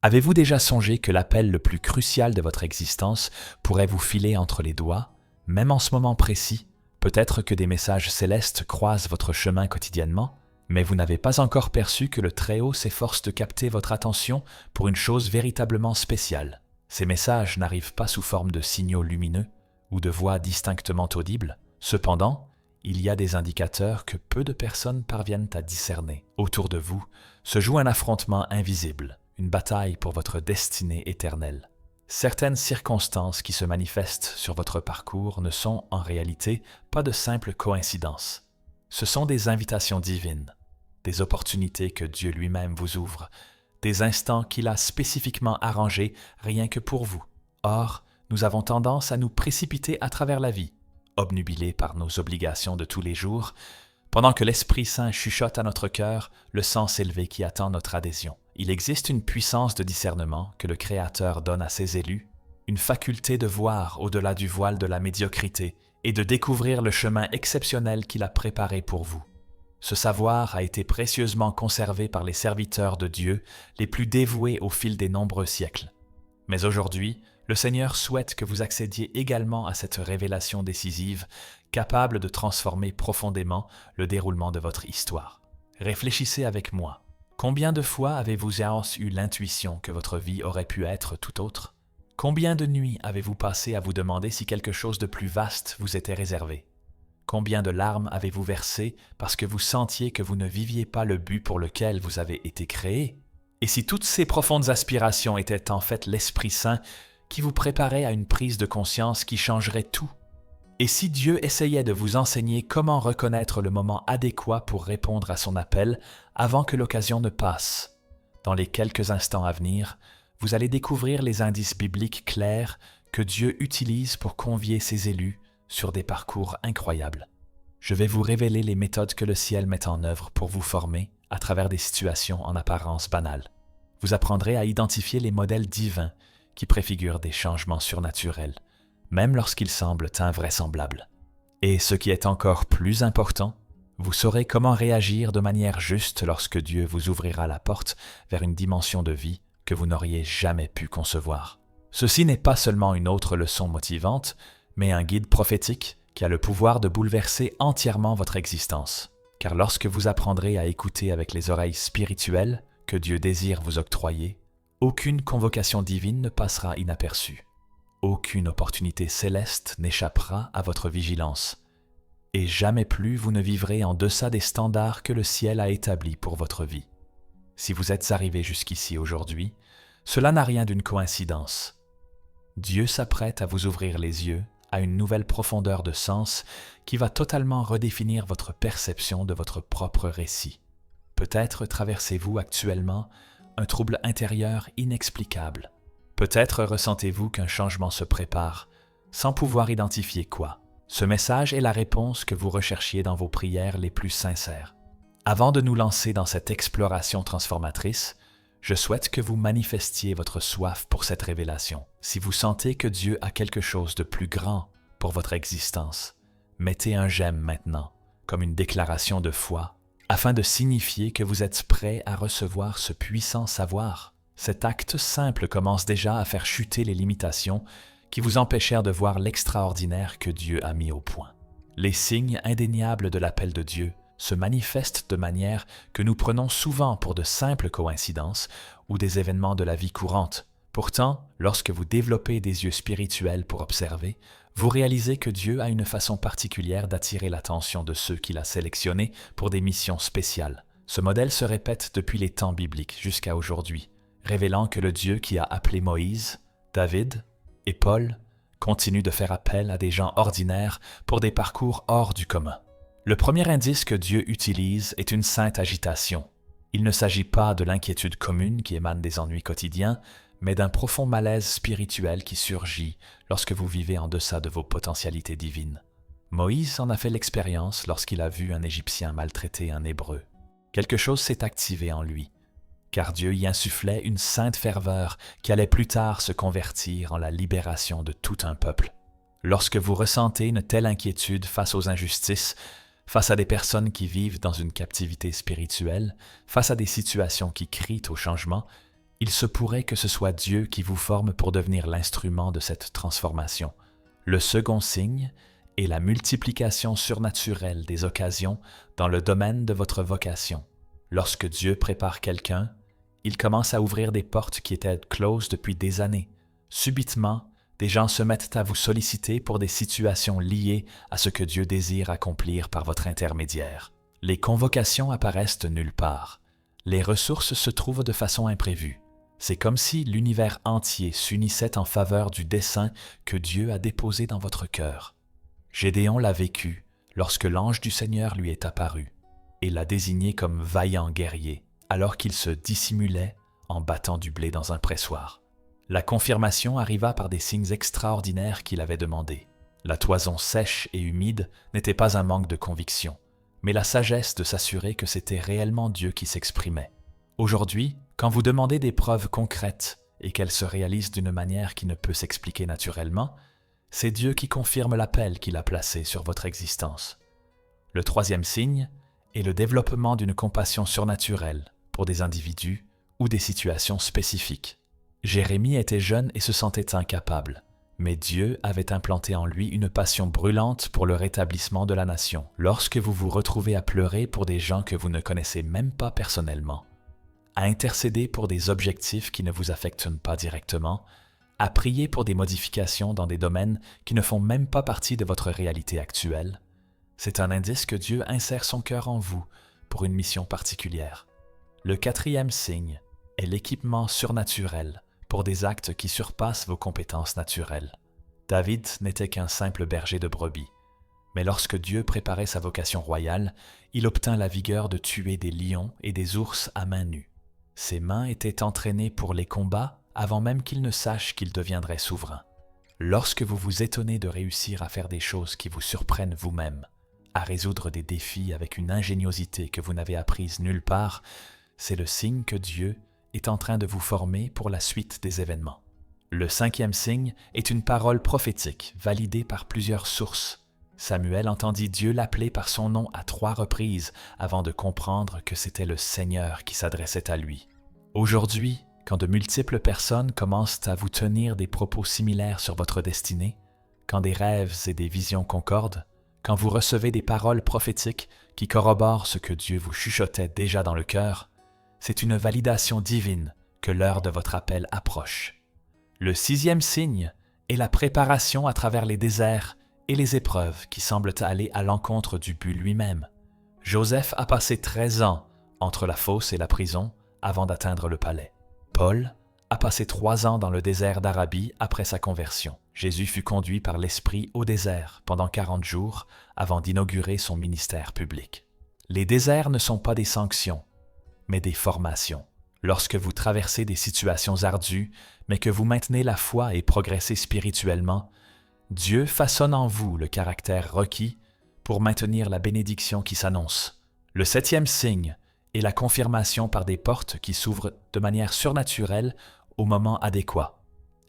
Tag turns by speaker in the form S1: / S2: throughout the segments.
S1: Avez-vous déjà songé que l'appel le plus crucial de votre existence pourrait vous filer entre les doigts, même en ce moment précis? Peut-être que des messages célestes croisent votre chemin quotidiennement, mais vous n'avez pas encore perçu que le Très-Haut s'efforce de capter votre attention pour une chose véritablement spéciale. Ces messages n'arrivent pas sous forme de signaux lumineux ou de voix distinctement audibles. Cependant, il y a des indicateurs que peu de personnes parviennent à discerner. Autour de vous se joue un affrontement invisible, une bataille pour votre destinée éternelle. Certaines circonstances qui se manifestent sur votre parcours ne sont en réalité pas de simples coïncidences. Ce sont des invitations divines, des opportunités que Dieu lui-même vous ouvre, des instants qu'il a spécifiquement arrangés rien que pour vous. Or, nous avons tendance à nous précipiter à travers la vie, obnubilés par nos obligations de tous les jours, pendant que l'Esprit Saint chuchote à notre cœur le sens élevé qui attend notre adhésion. Il existe une puissance de discernement que le Créateur donne à ses élus, une faculté de voir au-delà du voile de la médiocrité et de découvrir le chemin exceptionnel qu'il a préparé pour vous. Ce savoir a été précieusement conservé par les serviteurs de Dieu les plus dévoués au fil des nombreux siècles. Mais aujourd'hui, le Seigneur souhaite que vous accédiez également à cette révélation décisive, capable de transformer profondément le déroulement de votre histoire. Réfléchissez avec moi. Combien de fois avez-vous eu l'intuition que votre vie aurait pu être tout autre? Combien de nuits avez-vous passé à vous demander si quelque chose de plus vaste vous était réservé? Combien de larmes avez-vous versées parce que vous sentiez que vous ne viviez pas le but pour lequel vous avez été créé? Et si toutes ces profondes aspirations étaient en fait l'Esprit Saint qui vous préparait à une prise de conscience qui changerait tout? Et si Dieu essayait de vous enseigner comment reconnaître le moment adéquat pour répondre à son appel avant que l'occasion ne passe? Dans les quelques instants à venir, vous allez découvrir les indices bibliques clairs que Dieu utilise pour convier ses élus sur des parcours incroyables. Je vais vous révéler les méthodes que le ciel met en œuvre pour vous former à travers des situations en apparence banales. Vous apprendrez à identifier les modèles divins qui préfigurent des changements surnaturels, même lorsqu'ils semblent invraisemblables. Et ce qui est encore plus important, vous saurez comment réagir de manière juste lorsque Dieu vous ouvrira la porte vers une dimension de vie que vous n'auriez jamais pu concevoir. Ceci n'est pas seulement une autre leçon motivante, mais un guide prophétique qui a le pouvoir de bouleverser entièrement votre existence. Car lorsque vous apprendrez à écouter avec les oreilles spirituelles que Dieu désire vous octroyer, aucune convocation divine ne passera inaperçue. Aucune opportunité céleste n'échappera à votre vigilance. Et jamais plus vous ne vivrez en deçà des standards que le ciel a établis pour votre vie. Si vous êtes arrivé jusqu'ici aujourd'hui, cela n'a rien d'une coïncidence. Dieu s'apprête à vous ouvrir les yeux à une nouvelle profondeur de sens qui va totalement redéfinir votre perception de votre propre récit. Peut-être traversez-vous actuellement un trouble intérieur inexplicable. Peut-être ressentez-vous qu'un changement se prépare, sans pouvoir identifier quoi. Ce message est la réponse que vous recherchiez dans vos prières les plus sincères. Avant de nous lancer dans cette exploration transformatrice, je souhaite que vous manifestiez votre soif pour cette révélation. Si vous sentez que Dieu a quelque chose de plus grand pour votre existence, mettez un j'aime maintenant, comme une déclaration de foi, afin de signifier que vous êtes prêt à recevoir ce puissant savoir. Cet acte simple commence déjà à faire chuter les limitations qui vous empêchèrent de voir l'extraordinaire que Dieu a mis au point. Les signes indéniables de l'appel de Dieu se manifestent de manière que nous prenons souvent pour de simples coïncidences ou des événements de la vie courante. Pourtant, lorsque vous développez des yeux spirituels pour observer, vous réalisez que Dieu a une façon particulière d'attirer l'attention de ceux qu'il a sélectionnés pour des missions spéciales. Ce modèle se répète depuis les temps bibliques jusqu'à aujourd'hui, révélant que le Dieu qui a appelé Moïse, David et Paul continue de faire appel à des gens ordinaires pour des parcours hors du commun. Le premier indice que Dieu utilise est une sainte agitation. Il ne s'agit pas de l'inquiétude commune qui émane des ennuis quotidiens, mais d'un profond malaise spirituel qui surgit lorsque vous vivez en deçà de vos potentialités divines. Moïse en a fait l'expérience lorsqu'il a vu un Égyptien maltraiter un Hébreu. Quelque chose s'est activé en lui, car Dieu y insufflait une sainte ferveur qui allait plus tard se convertir en la libération de tout un peuple. Lorsque vous ressentez une telle inquiétude face aux injustices, face à des personnes qui vivent dans une captivité spirituelle, face à des situations qui crient au changement, il se pourrait que ce soit Dieu qui vous forme pour devenir l'instrument de cette transformation. Le second signe est la multiplication surnaturelle des occasions dans le domaine de votre vocation. Lorsque Dieu prépare quelqu'un, il commence à ouvrir des portes qui étaient closes depuis des années. Subitement, des gens se mettent à vous solliciter pour des situations liées à ce que Dieu désire accomplir par votre intermédiaire. Les convocations apparaissent de nulle part. Les ressources se trouvent de façon imprévue. C'est comme si l'univers entier s'unissait en faveur du dessein que Dieu a déposé dans votre cœur. Gédéon l'a vécu lorsque l'ange du Seigneur lui est apparu et l'a désigné comme vaillant guerrier alors qu'il se dissimulait en battant du blé dans un pressoir. La confirmation arriva par des signes extraordinaires qu'il avait demandés. La toison sèche et humide n'était pas un manque de conviction, mais la sagesse de s'assurer que c'était réellement Dieu qui s'exprimait. Aujourd'hui, quand vous demandez des preuves concrètes et qu'elles se réalisent d'une manière qui ne peut s'expliquer naturellement, c'est Dieu qui confirme l'appel qu'il a placé sur votre existence. Le troisième signe est le développement d'une compassion surnaturelle pour des individus ou des situations spécifiques. Jérémie était jeune et se sentait incapable, mais Dieu avait implanté en lui une passion brûlante pour le rétablissement de la nation. Lorsque vous vous retrouvez à pleurer pour des gens que vous ne connaissez même pas personnellement, à intercéder pour des objectifs qui ne vous affectent pas directement, à prier pour des modifications dans des domaines qui ne font même pas partie de votre réalité actuelle, c'est un indice que Dieu insère son cœur en vous pour une mission particulière. Le quatrième signe est l'équipement surnaturel pour des actes qui surpassent vos compétences naturelles. David n'était qu'un simple berger de brebis, mais lorsque Dieu préparait sa vocation royale, il obtint la vigueur de tuer des lions et des ours à main nue. Ses mains étaient entraînées pour les combats avant même qu'il ne sache qu'il deviendrait souverain. Lorsque vous vous étonnez de réussir à faire des choses qui vous surprennent vous-même, à résoudre des défis avec une ingéniosité que vous n'avez apprise nulle part, c'est le signe que Dieu est en train de vous former pour la suite des événements. Le cinquième signe est une parole prophétique validée par plusieurs sources. Samuel entendit Dieu l'appeler par son nom à 3 reprises avant de comprendre que c'était le Seigneur qui s'adressait à lui. Aujourd'hui, quand de multiples personnes commencent à vous tenir des propos similaires sur votre destinée, quand des rêves et des visions concordent, quand vous recevez des paroles prophétiques qui corroborent ce que Dieu vous chuchotait déjà dans le cœur, c'est une validation divine que l'heure de votre appel approche. Le sixième signe est la préparation à travers les déserts et les épreuves qui semblent aller à l'encontre du but lui-même. Joseph a passé 13 ans entre la fosse et la prison avant d'atteindre le palais. Paul a passé 3 ans dans le désert d'Arabie après sa conversion. Jésus fut conduit par l'Esprit au désert pendant 40 jours avant d'inaugurer son ministère public. Les déserts ne sont pas des sanctions, mais des formations. Lorsque vous traversez des situations ardues, mais que vous maintenez la foi et progressez spirituellement, Dieu façonne en vous le caractère requis pour maintenir la bénédiction qui s'annonce. Le 7e signe est la confirmation par des portes qui s'ouvrent de manière surnaturelle au moment adéquat.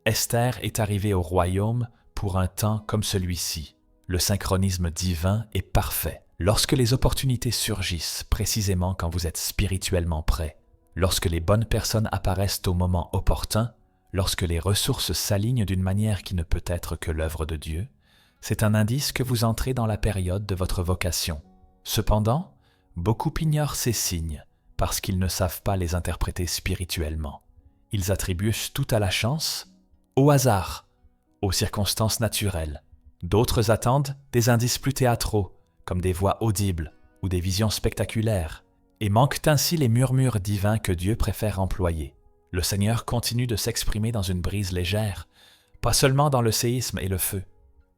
S1: Esther est arrivée au royaume pour un temps comme celui-ci. Le synchronisme divin est parfait. Lorsque les opportunités surgissent précisément quand vous êtes spirituellement prêt, lorsque les bonnes personnes apparaissent au moment opportun, lorsque les ressources s'alignent d'une manière qui ne peut être que l'œuvre de Dieu, c'est un indice que vous entrez dans la période de votre vocation. Cependant, beaucoup ignorent ces signes parce qu'ils ne savent pas les interpréter spirituellement. Ils attribuent tout à la chance, au hasard, aux circonstances naturelles. D'autres attendent des indices plus théâtraux, comme des voix audibles ou des visions spectaculaires, et manquent ainsi les murmures divins que Dieu préfère employer. Le Seigneur continue de s'exprimer dans une brise légère, pas seulement dans le séisme et le feu.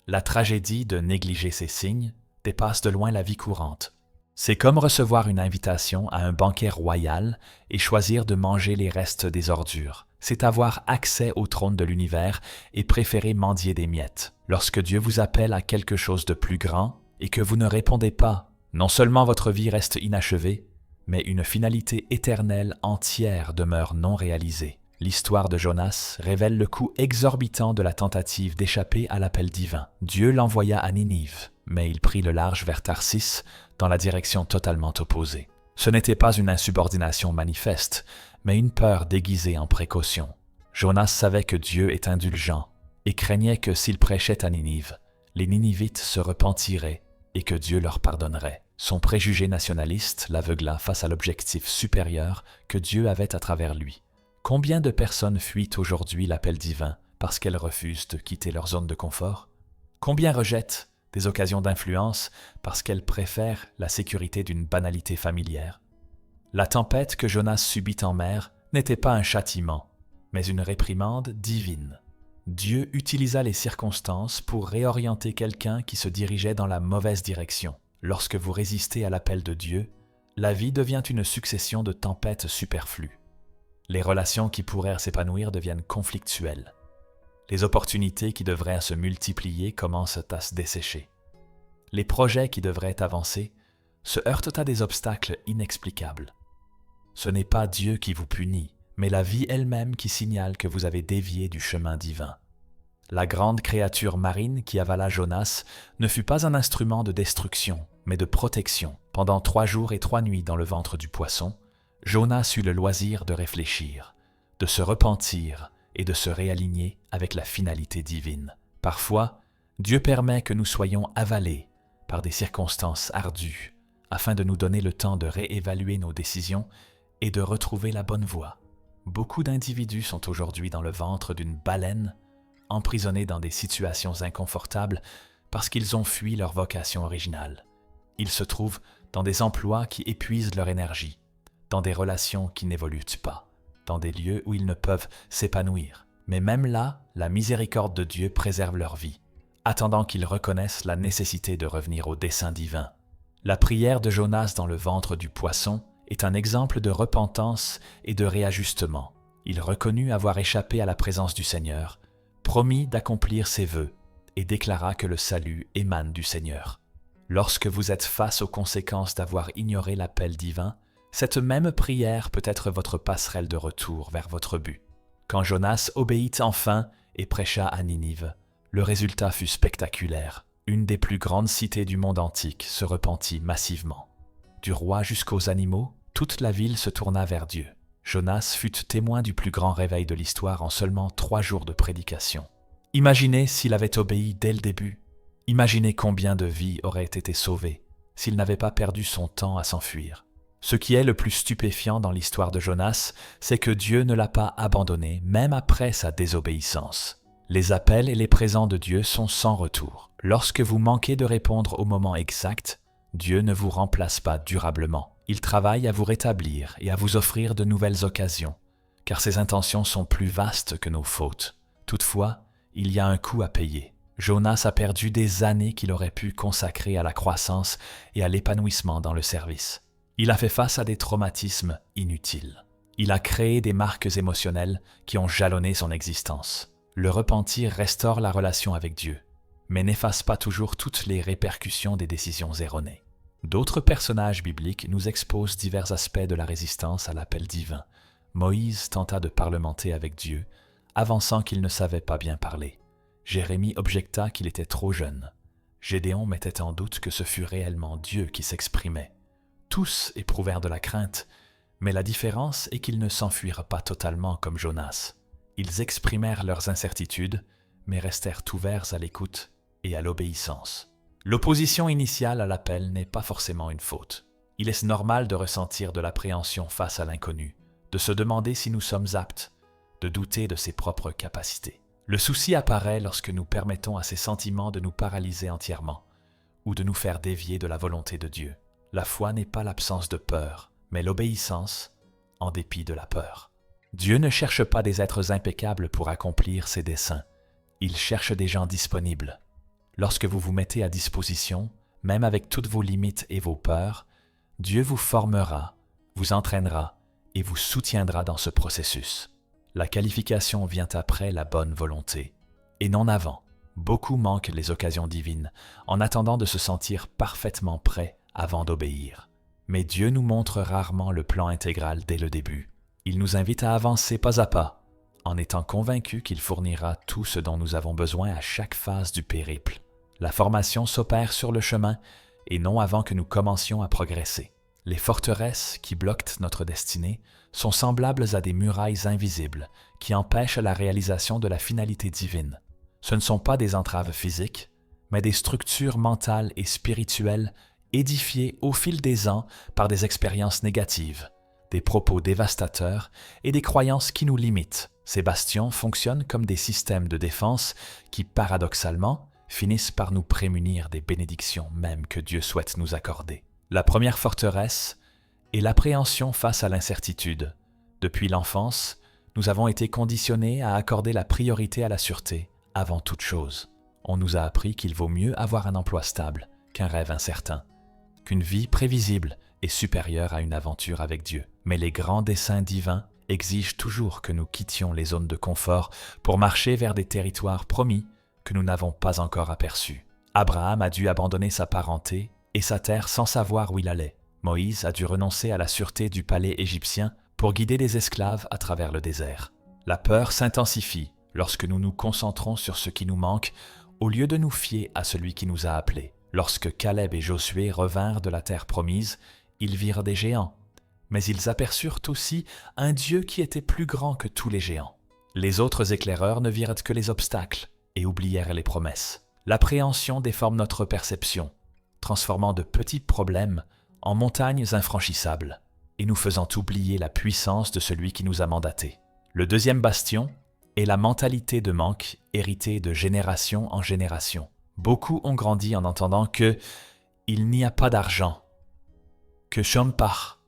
S1: La tragédie de négliger ces signes dépasse de loin la vie courante. C'est comme recevoir une invitation à un banquet royal et choisir de manger les restes des ordures. C'est avoir accès au trône de l'univers et préférer mendier des miettes. Lorsque Dieu vous appelle à quelque chose de plus grand et que vous ne répondez pas, non seulement votre vie reste inachevée, mais une finalité éternelle entière demeure non réalisée. L'histoire de Jonas révèle le coût exorbitant de la tentative d'échapper à l'appel divin. Dieu l'envoya à Ninive, mais il prit le large vers Tarsis dans la direction totalement opposée. Ce n'était pas une insubordination manifeste, mais une peur déguisée en précaution. Jonas savait que Dieu est indulgent et craignait que s'il prêchait à Ninive, les Ninivites se repentiraient et que Dieu leur pardonnerait. Son préjugé nationaliste l'aveugla face à l'objectif supérieur que Dieu avait à travers lui. Combien de personnes fuient aujourd'hui l'appel divin parce qu'elles refusent de quitter leur zone de confort? Combien rejettent des occasions d'influence parce qu'elles préfèrent la sécurité d'une banalité familière? La tempête que Jonas subit en mer n'était pas un châtiment, mais une réprimande divine. Dieu utilisa les circonstances pour réorienter quelqu'un qui se dirigeait dans la mauvaise direction. Lorsque vous résistez à l'appel de Dieu, la vie devient une succession de tempêtes superflues. Les relations qui pourraient s'épanouir deviennent conflictuelles. Les opportunités qui devraient se multiplier commencent à se dessécher. Les projets qui devraient avancer se heurtent à des obstacles inexplicables. Ce n'est pas Dieu qui vous punit, mais la vie elle-même qui signale que vous avez dévié du chemin divin. La grande créature marine qui avala Jonas ne fut pas un instrument de destruction, mais de protection. Pendant 3 jours et 3 nuits dans le ventre du poisson, Jonas eut le loisir de réfléchir, de se repentir et de se réaligner avec la finalité divine. Parfois, Dieu permet que nous soyons avalés par des circonstances ardues, afin de nous donner le temps de réévaluer nos décisions et de retrouver la bonne voie. Beaucoup d'individus sont aujourd'hui dans le ventre d'une baleine, emprisonnés dans des situations inconfortables parce qu'ils ont fui leur vocation originale. Ils se trouvent dans des emplois qui épuisent leur énergie, dans des relations qui n'évoluent pas, dans des lieux où ils ne peuvent s'épanouir. Mais même là, la miséricorde de Dieu préserve leur vie, attendant qu'ils reconnaissent la nécessité de revenir au dessein divin. La prière de Jonas dans le ventre du poisson est un exemple de repentance et de réajustement. Il reconnut avoir échappé à la présence du Seigneur, promit d'accomplir ses vœux et déclara que le salut émane du Seigneur. Lorsque vous êtes face aux conséquences d'avoir ignoré l'appel divin, cette même prière peut être votre passerelle de retour vers votre but. Quand Jonas obéit enfin et prêcha à Ninive, le résultat fut spectaculaire. Une des plus grandes cités du monde antique se repentit massivement. Du roi jusqu'aux animaux, toute la ville se tourna vers Dieu. Jonas fut témoin du plus grand réveil de l'histoire en seulement 3 jours de prédication. Imaginez s'il avait obéi dès le début. Imaginez combien de vies auraient été sauvées s'il n'avait pas perdu son temps à s'enfuir. Ce qui est le plus stupéfiant dans l'histoire de Jonas, c'est que Dieu ne l'a pas abandonné, même après sa désobéissance. Les appels et les présents de Dieu sont sans retour. Lorsque vous manquez de répondre au moment exact, Dieu ne vous remplace pas durablement. Il travaille à vous rétablir et à vous offrir de nouvelles occasions, car ses intentions sont plus vastes que nos fautes. Toutefois, il y a un coût à payer. Jonas a perdu des années qu'il aurait pu consacrer à la croissance et à l'épanouissement dans le service. Il a fait face à des traumatismes inutiles. Il a créé des marques émotionnelles qui ont jalonné son existence. Le repentir restaure la relation avec Dieu, mais n'efface pas toujours toutes les répercussions des décisions erronées. D'autres personnages bibliques nous exposent divers aspects de la résistance à l'appel divin. Moïse tenta de parlementer avec Dieu, avançant qu'il ne savait pas bien parler. Jérémie objecta qu'il était trop jeune. Gédéon mettait en doute que ce fût réellement Dieu qui s'exprimait. Tous éprouvèrent de la crainte, mais la différence est qu'ils ne s'enfuirent pas totalement comme Jonas. Ils exprimèrent leurs incertitudes, mais restèrent ouverts à l'écoute et à l'obéissance. L'opposition initiale à l'appel n'est pas forcément une faute. Il est normal de ressentir de l'appréhension face à l'inconnu, de se demander si nous sommes aptes, de douter de ses propres capacités. Le souci apparaît lorsque nous permettons à ces sentiments de nous paralyser entièrement ou de nous faire dévier de la volonté de Dieu. La foi n'est pas l'absence de peur, mais l'obéissance en dépit de la peur. Dieu ne cherche pas des êtres impeccables pour accomplir ses desseins. Il cherche des gens disponibles. Lorsque vous vous mettez à disposition, même avec toutes vos limites et vos peurs, Dieu vous formera, vous entraînera et vous soutiendra dans ce processus. La qualification vient après la bonne volonté, et non avant. Beaucoup manquent les occasions divines, en attendant de se sentir parfaitement prêts avant d'obéir. Mais Dieu nous montre rarement le plan intégral dès le début. Il nous invite à avancer pas à pas, en étant convaincus qu'il fournira tout ce dont nous avons besoin à chaque phase du périple. La formation s'opère sur le chemin et non avant que nous commencions à progresser. Les forteresses qui bloquent notre destinée sont semblables à des murailles invisibles qui empêchent la réalisation de la finalité divine. Ce ne sont pas des entraves physiques, mais des structures mentales et spirituelles édifiées au fil des ans par des expériences négatives, des propos dévastateurs et des croyances qui nous limitent. Ces bastions fonctionnent comme des systèmes de défense qui, paradoxalement, finissent par nous prémunir des bénédictions même que Dieu souhaite nous accorder. La première forteresse est l'appréhension face à l'incertitude. Depuis l'enfance, nous avons été conditionnés à accorder la priorité à la sûreté avant toute chose. On nous a appris qu'il vaut mieux avoir un emploi stable qu'un rêve incertain, qu'une vie prévisible est supérieure à une aventure avec Dieu. Mais les grands desseins divins exigent toujours que nous quittions les zones de confort pour marcher vers des territoires promis que nous n'avons pas encore aperçus. Abraham a dû abandonner sa parenté et sa terre sans savoir où il allait. Moïse a dû renoncer à la sûreté du palais égyptien pour guider des esclaves à travers le désert. La peur s'intensifie lorsque nous nous concentrons sur ce qui nous manque au lieu de nous fier à celui qui nous a appelés. Lorsque Caleb et Josué revinrent de la terre promise, ils virent des géants, mais ils aperçurent aussi un Dieu qui était plus grand que tous les géants. Les autres éclaireurs ne virent que les obstacles et oublièrent les promesses. L'appréhension déforme notre perception, transformant de petits problèmes en montagnes infranchissables et nous faisant oublier la puissance de celui qui nous a mandatés. Le deuxième bastion est la mentalité de manque héritée de génération en génération. Beaucoup ont grandi en entendant que « il n'y a pas d'argent », que « Chompar,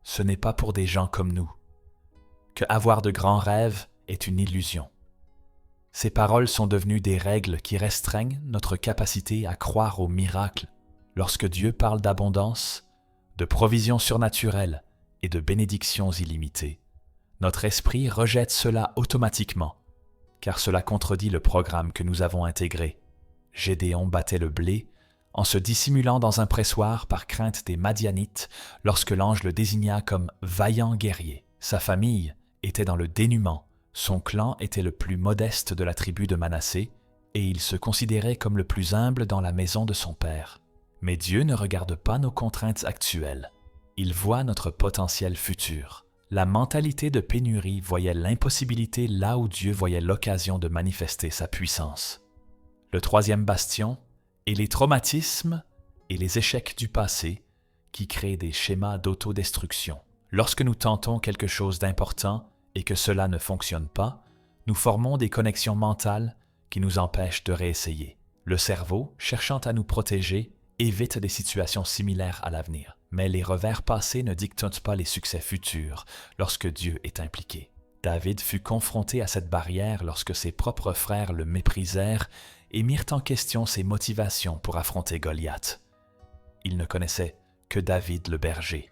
S1: ce n'est pas pour des gens comme nous », que avoir de grands rêves est une illusion. Ces paroles sont devenues des règles qui restreignent notre capacité à croire aux miracles lorsque Dieu parle d'abondance, de provisions surnaturelles et de bénédictions illimitées. Notre esprit rejette cela automatiquement, car cela contredit le programme que nous avons intégré. Gédéon battait le blé en se dissimulant dans un pressoir par crainte des Madianites lorsque l'ange le désigna comme vaillant guerrier. Sa famille était dans le dénuement, son clan était le plus modeste de la tribu de Manassé et il se considérait comme le plus humble dans la maison de son père. Mais Dieu ne regarde pas nos contraintes actuelles. Il voit notre potentiel futur. La mentalité de pénurie voyait l'impossibilité là où Dieu voyait l'occasion de manifester sa puissance. Le troisième bastion est les traumatismes et les échecs du passé qui créent des schémas d'autodestruction. Lorsque nous tentons quelque chose d'important et que cela ne fonctionne pas, nous formons des connexions mentales qui nous empêchent de réessayer. Le cerveau, cherchant à nous protéger, évite des situations similaires à l'avenir. Mais les revers passés ne dictent pas les succès futurs lorsque Dieu est impliqué. David fut confronté à cette barrière lorsque ses propres frères le méprisèrent et mirent en question ses motivations pour affronter Goliath. Ils ne connaissaient que David le berger.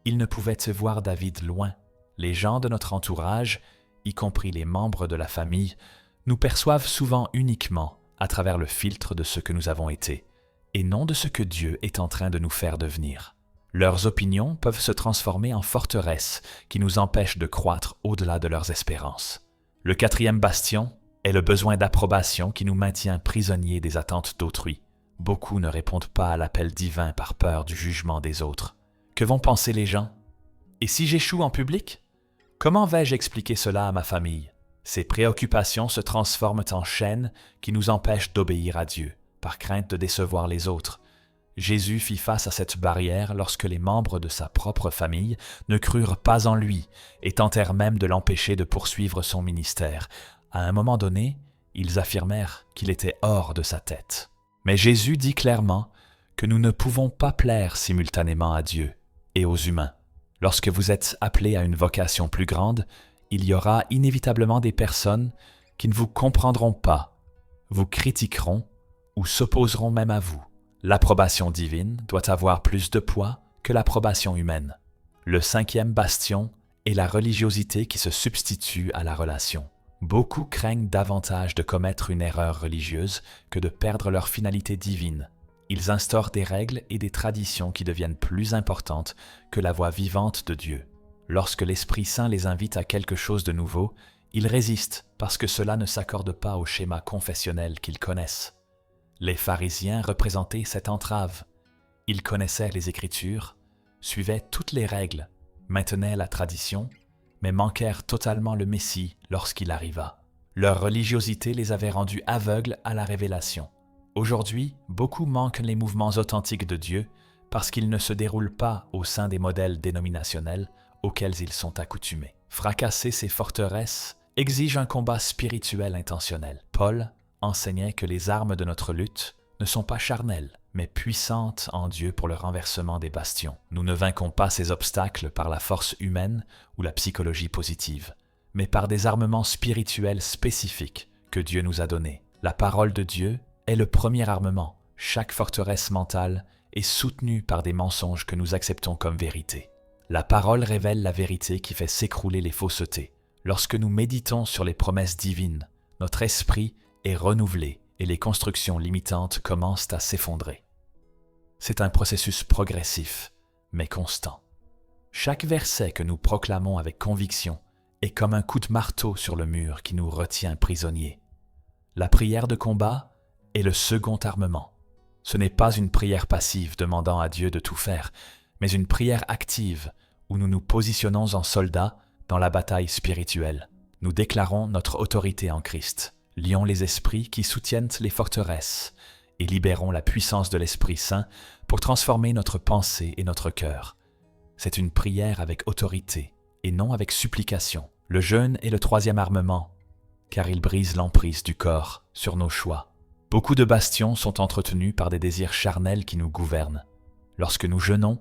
S1: Ils ne pouvaient voir David loin. Les gens de notre entourage, y compris les membres de la famille, nous perçoivent souvent uniquement à travers le filtre de ce que nous avons été, et non de ce que Dieu est en train de nous faire devenir. Leurs opinions peuvent se transformer en forteresses qui nous empêchent de croître au-delà de leurs espérances. Le quatrième bastion est le besoin d'approbation qui nous maintient prisonniers des attentes d'autrui. Beaucoup ne répondent pas à l'appel divin par peur du jugement des autres. Que vont penser les gens? Et si j'échoue en public? Comment vais-je expliquer cela à ma famille? Ces préoccupations se transforment en chaînes qui nous empêchent d'obéir à Dieu, par crainte de décevoir les autres. Jésus fit face à cette barrière lorsque les membres de sa propre famille ne crurent pas en lui et tentèrent même de l'empêcher de poursuivre son ministère. À un moment donné, ils affirmèrent qu'il était hors de sa tête. Mais Jésus dit clairement que nous ne pouvons pas plaire simultanément à Dieu et aux humains. Lorsque vous êtes appelés à une vocation plus grande, il y aura inévitablement des personnes qui ne vous comprendront pas, vous critiqueront ou s'opposeront même à vous. L'approbation divine doit avoir plus de poids que l'approbation humaine. Le cinquième bastion est la religiosité qui se substitue à la relation. Beaucoup craignent davantage de commettre une erreur religieuse que de perdre leur finalité divine. Ils instaurent des règles et des traditions qui deviennent plus importantes que la voix vivante de Dieu. Lorsque l'Esprit Saint les invite à quelque chose de nouveau, ils résistent parce que cela ne s'accorde pas au schéma confessionnel qu'ils connaissent. Les pharisiens représentaient cette entrave. Ils connaissaient les Écritures, suivaient toutes les règles, maintenaient la tradition, mais manquèrent totalement le Messie lorsqu'il arriva. Leur religiosité les avait rendus aveugles à la révélation. Aujourd'hui, beaucoup manquent les mouvements authentiques de Dieu parce qu'ils ne se déroulent pas au sein des modèles dénominationnels auxquels ils sont accoutumés. Fracasser ces forteresses exige un combat spirituel intentionnel. Paul enseignait que les armes de notre lutte ne sont pas charnelles, mais puissantes en Dieu pour le renversement des bastions. Nous ne vaincons pas ces obstacles par la force humaine ou la psychologie positive, mais par des armements spirituels spécifiques que Dieu nous a donnés. La parole de Dieu est le premier armement. Chaque forteresse mentale est soutenue par des mensonges que nous acceptons comme vérité. La parole révèle la vérité qui fait s'écrouler les faussetés. Lorsque nous méditons sur les promesses divines, notre esprit est renouvelé et les constructions limitantes commencent à s'effondrer. C'est un processus progressif, mais constant. Chaque verset que nous proclamons avec conviction est comme un coup de marteau sur le mur qui nous retient prisonniers. La prière de combat est le second armement. Ce n'est pas une prière passive demandant à Dieu de tout faire, mais une prière active où nous nous positionnons en soldats dans la bataille spirituelle. Nous déclarons notre autorité en Christ, lions les esprits qui soutiennent les forteresses et libérons la puissance de l'Esprit Saint pour transformer notre pensée et notre cœur. C'est une prière avec autorité et non avec supplication. Le jeûne est le troisième armement, car il brise l'emprise du corps sur nos choix. Beaucoup de bastions sont entretenus par des désirs charnels qui nous gouvernent. Lorsque nous jeûnons,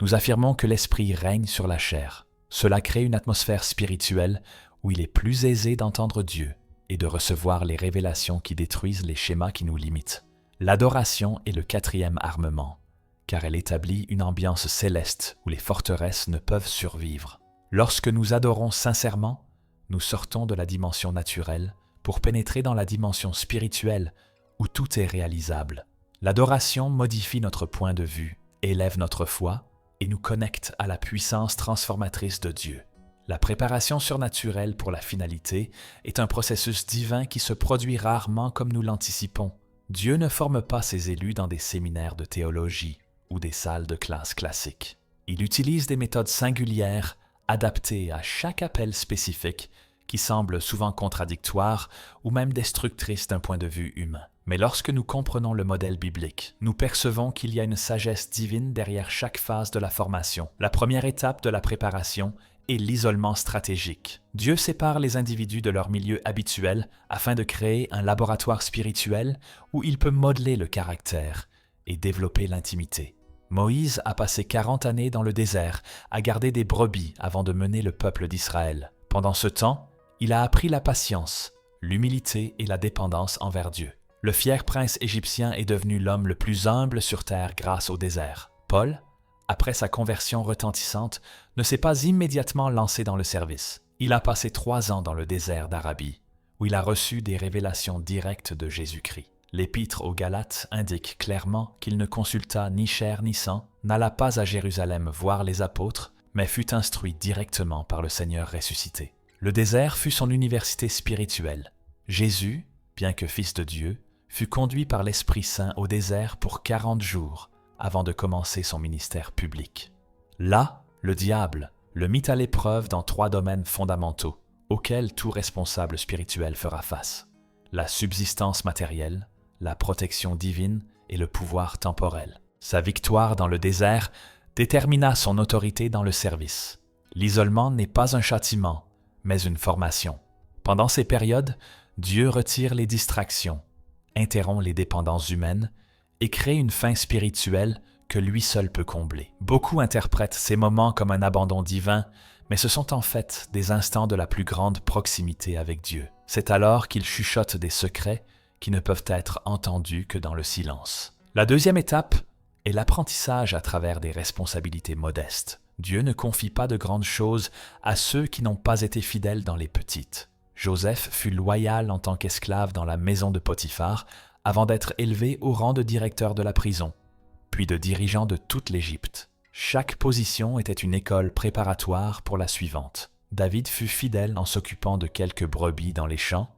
S1: nous affirmons que l'esprit règne sur la chair. Cela crée une atmosphère spirituelle où il est plus aisé d'entendre Dieu et de recevoir les révélations qui détruisent les schémas qui nous limitent. L'adoration est le quatrième armement, car elle établit une ambiance céleste où les forteresses ne peuvent survivre. Lorsque nous adorons sincèrement, nous sortons de la dimension naturelle pour pénétrer dans la dimension spirituelle où tout est réalisable. L'adoration modifie notre point de vue, élève notre foi et nous connecte à la puissance transformatrice de Dieu. La préparation surnaturelle pour la finalité est un processus divin qui se produit rarement comme nous l'anticipons. Dieu ne forme pas ses élus dans des séminaires de théologie ou des salles de classe classiques. Il utilise des méthodes singulières adaptées à chaque appel spécifique qui semblent souvent contradictoires ou même destructrices d'un point de vue humain. Mais lorsque nous comprenons le modèle biblique, nous percevons qu'il y a une sagesse divine derrière chaque phase de la formation. La première étape de la préparation est l'isolement stratégique. Dieu sépare les individus de leur milieu habituel afin de créer un laboratoire spirituel où il peut modeler le caractère et développer l'intimité. Moïse a passé 40 années dans le désert à garder des brebis avant de mener le peuple d'Israël. Pendant ce temps, il a appris la patience, l'humilité et la dépendance envers Dieu. Le fier prince égyptien est devenu l'homme le plus humble sur terre grâce au désert. Paul, après sa conversion retentissante, ne s'est pas immédiatement lancé dans le service. Il a passé 3 ans dans le désert d'Arabie, où il a reçu des révélations directes de Jésus-Christ. L'Épître aux Galates indique clairement qu'il ne consulta ni chair ni sang, n'alla pas à Jérusalem voir les apôtres, mais fut instruit directement par le Seigneur ressuscité. Le désert fut son université spirituelle. Jésus, bien que fils de Dieu, fut conduit par l'Esprit Saint au désert pour 40 jours avant de commencer son ministère public. Là, le diable le mit à l'épreuve dans 3 domaines fondamentaux auxquels tout responsable spirituel fera face: la subsistance matérielle, la protection divine et le pouvoir temporel. Sa victoire dans le désert détermina son autorité dans le service. L'isolement n'est pas un châtiment, mais une formation. Pendant ces périodes, Dieu retire les distractions, interrompt les dépendances humaines et crée une faim spirituelle que lui seul peut combler. Beaucoup interprètent ces moments comme un abandon divin, mais ce sont en fait des instants de la plus grande proximité avec Dieu. C'est alors qu'il chuchote des secrets qui ne peuvent être entendus que dans le silence. La deuxième étape est l'apprentissage à travers des responsabilités modestes. Dieu ne confie pas de grandes choses à ceux qui n'ont pas été fidèles dans les petites. Joseph fut loyal en tant qu'esclave dans la maison de Potiphar avant d'être élevé au rang de directeur de la prison, puis de dirigeant de toute l'Égypte. Chaque position était une école préparatoire pour la suivante. David fut fidèle en s'occupant de quelques brebis dans les champs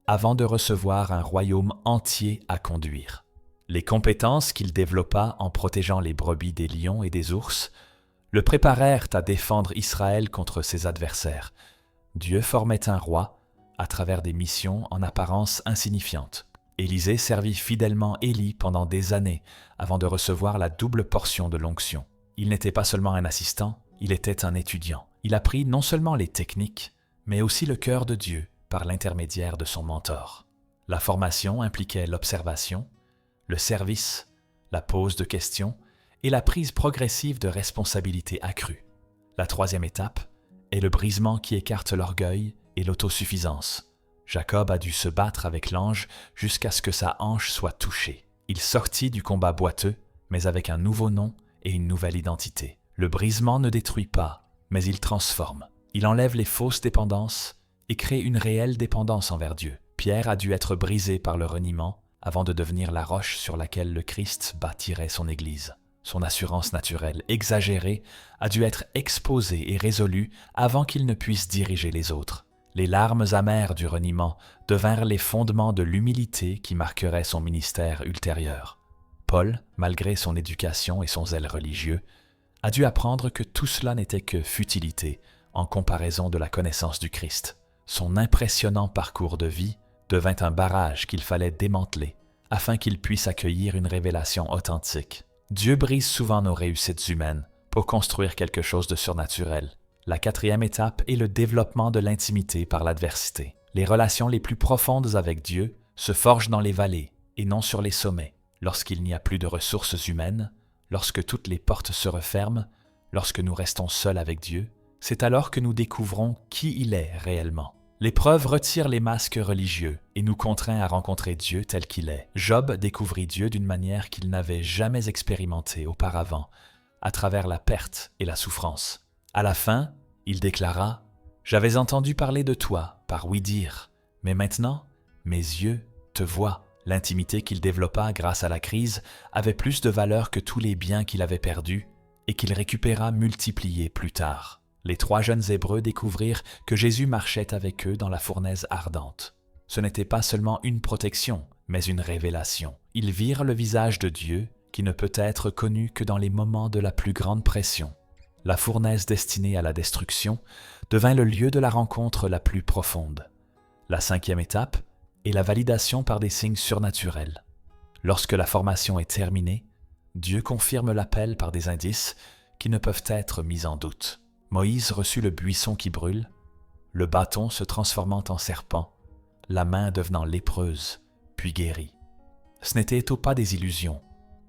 S1: avant de recevoir un royaume entier à conduire. Les compétences qu'il développa en protégeant les brebis des lions et des ours le préparèrent à défendre Israël contre ses adversaires. Dieu formait un roi à travers des missions en apparence insignifiantes. Élisée servit fidèlement Élie pendant des années avant de recevoir la double portion de l'onction. Il n'était pas seulement un assistant, il était un étudiant. Il apprit non seulement les techniques, mais aussi le cœur de Dieu par l'intermédiaire de son mentor. La formation impliquait l'observation, le service, la pose de questions et la prise progressive de responsabilités accrues. La troisième étape est le brisement qui écarte l'orgueil et l'autosuffisance. Jacob a dû se battre avec l'ange jusqu'à ce que sa hanche soit touchée. Il sortit du combat boiteux, mais avec un nouveau nom et une nouvelle identité. Le brisement ne détruit pas, mais il transforme. Il enlève les fausses dépendances et crée une réelle dépendance envers Dieu. Pierre a dû être brisé par le reniement avant de devenir la roche sur laquelle le Christ bâtirait son Église. Son assurance naturelle exagérée a dû être exposée et résolue avant qu'il ne puisse diriger les autres. Les larmes amères du reniement devinrent les fondements de l'humilité qui marquerait son ministère ultérieur. Paul, malgré son éducation et son zèle religieux, a dû apprendre que tout cela n'était que futilité en comparaison de la connaissance du Christ. Son impressionnant parcours de vie devint un barrage qu'il fallait démanteler afin qu'il puisse accueillir une révélation authentique. Dieu brise souvent nos réussites humaines pour construire quelque chose de surnaturel. La quatrième étape est le développement de l'intimité par l'adversité. Les relations les plus profondes avec Dieu se forgent dans les vallées et non sur les sommets. Lorsqu'il n'y a plus de ressources humaines, lorsque toutes les portes se referment, lorsque nous restons seuls avec Dieu, c'est alors que nous découvrons qui il est réellement. L'épreuve retire les masques religieux et nous contraint à rencontrer Dieu tel qu'il est. Job découvrit Dieu d'une manière qu'il n'avait jamais expérimentée auparavant, à travers la perte et la souffrance. À la fin, il déclara « J'avais entendu parler de toi par ouï-dire, mais maintenant, mes yeux te voient. » L'intimité qu'il développa grâce à la crise avait plus de valeur que tous les biens qu'il avait perdus et qu'il récupéra multipliés plus tard. Les 3 jeunes Hébreux découvrirent que Jésus marchait avec eux dans la fournaise ardente. Ce n'était pas seulement une protection, mais une révélation. Ils virent le visage de Dieu qui ne peut être connu que dans les moments de la plus grande pression. La fournaise destinée à la destruction devint le lieu de la rencontre la plus profonde. La 5e étape est la validation par des signes surnaturels. Lorsque la formation est terminée, Dieu confirme l'appel par des indices qui ne peuvent être mis en doute. Moïse reçut le buisson qui brûle, le bâton se transformant en serpent, la main devenant lépreuse, puis guérie. Ce n'étaient pas des illusions,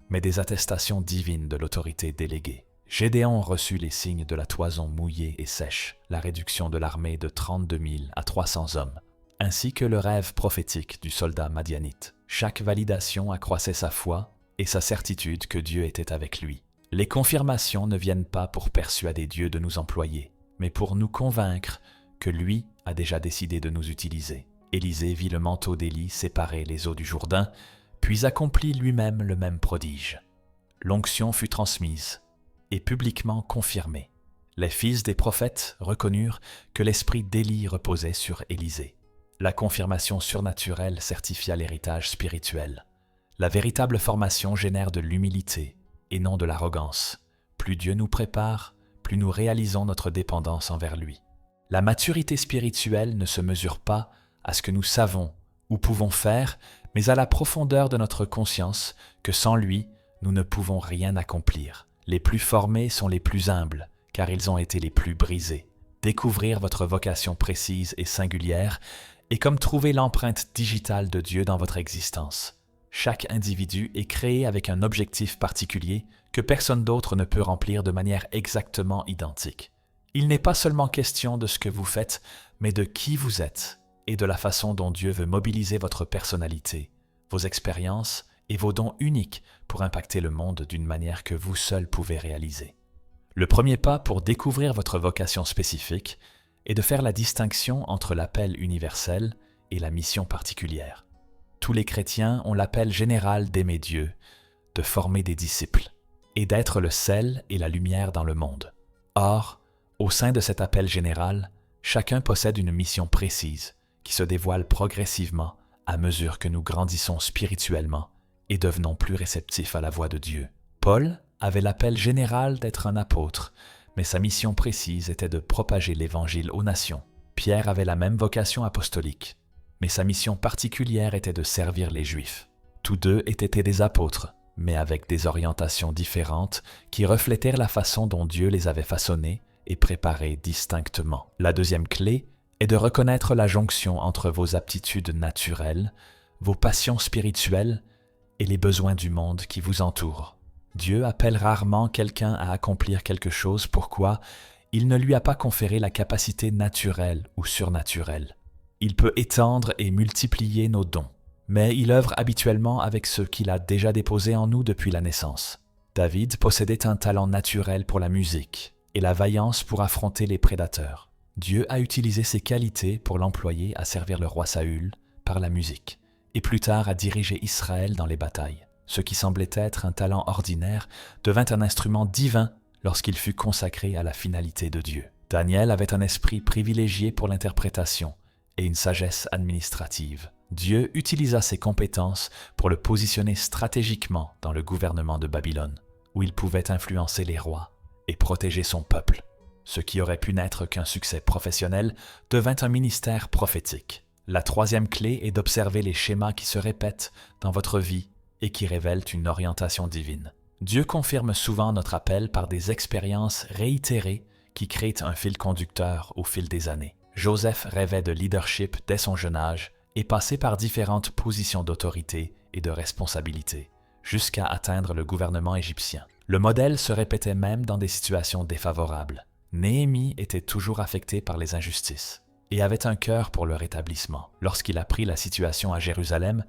S1: mais des attestations divines de l'autorité déléguée. Gédéon reçut les signes de la toison mouillée et sèche, la réduction de l'armée de 32 000 à 300 hommes, ainsi que le rêve prophétique du soldat madianite. Chaque validation accroissait sa foi et sa certitude que Dieu était avec lui. Les confirmations ne viennent pas pour persuader Dieu de nous employer, mais pour nous convaincre que lui a déjà décidé de nous utiliser. Élisée vit le manteau d'Élie séparer les eaux du Jourdain, puis accomplit lui-même le même prodige. L'onction fut transmise et publiquement confirmée. Les fils des prophètes reconnurent que l'esprit d'Élie reposait sur Élisée. La confirmation surnaturelle certifia l'héritage spirituel. La véritable formation génère de l'humilité et non de l'arrogance. Plus Dieu nous prépare, plus nous réalisons notre dépendance envers lui. La maturité spirituelle ne se mesure pas à ce que nous savons ou pouvons faire, mais à la profondeur de notre conscience que sans lui, nous ne pouvons rien accomplir. Les plus formés sont les plus humbles, car ils ont été les plus brisés. Découvrir votre vocation précise et singulière est comme trouver l'empreinte digitale de Dieu dans votre existence. Chaque individu est créé avec un objectif particulier que personne d'autre ne peut remplir de manière exactement identique. Il n'est pas seulement question de ce que vous faites, mais de qui vous êtes et de la façon dont Dieu veut mobiliser votre personnalité, vos expériences et vos dons uniques pour impacter le monde d'une manière que vous seul pouvez réaliser. Le premier pas pour découvrir votre vocation spécifique est de faire la distinction entre l'appel universel et la mission particulière. Tous les chrétiens ont l'appel général d'aimer Dieu, de former des disciples et d'être le sel et la lumière dans le monde. Or, au sein de cet appel général, chacun possède une mission précise qui se dévoile progressivement à mesure que nous grandissons spirituellement et devenons plus réceptifs à la voix de Dieu. Paul avait l'appel général d'être un apôtre, mais sa mission précise était de propager l'Évangile aux nations. Pierre avait la même vocation apostolique, mais sa mission particulière était de servir les Juifs. Tous deux étaient des apôtres, mais avec des orientations différentes qui reflétèrent la façon dont Dieu les avait façonnés et préparés distinctement. La deuxième clé est de reconnaître la jonction entre vos aptitudes naturelles, vos passions spirituelles et les besoins du monde qui vous entoure. Dieu appelle rarement quelqu'un à accomplir quelque chose pourquoi il ne lui a pas conféré la capacité naturelle ou surnaturelle. Il peut étendre et multiplier nos dons, mais il œuvre habituellement avec ce qu'il a déjà déposé en nous depuis la naissance. David possédait un talent naturel pour la musique et la vaillance pour affronter les prédateurs. Dieu a utilisé ses qualités pour l'employer à servir le roi Saül par la musique, et plus tard à diriger Israël dans les batailles. Ce qui semblait être un talent ordinaire devint un instrument divin lorsqu'il fut consacré à la finalité de Dieu. Daniel avait un esprit privilégié pour l'interprétation et une sagesse administrative. Dieu utilisa ses compétences pour le positionner stratégiquement dans le gouvernement de Babylone, où il pouvait influencer les rois et protéger son peuple. Ce qui aurait pu n'être qu'un succès professionnel devint un ministère prophétique. La troisième clé est d'observer les schémas qui se répètent dans votre vie et qui révèlent une orientation divine. Dieu confirme souvent notre appel par des expériences réitérées qui créent un fil conducteur au fil des années. Joseph rêvait de leadership dès son jeune âge et passait par différentes positions d'autorité et de responsabilité, jusqu'à atteindre le gouvernement égyptien. Le modèle se répétait même dans des situations défavorables. Néhémie était toujours affecté par les injustices et avait un cœur pour le rétablissement. Lorsqu'il apprit la situation à Jérusalem,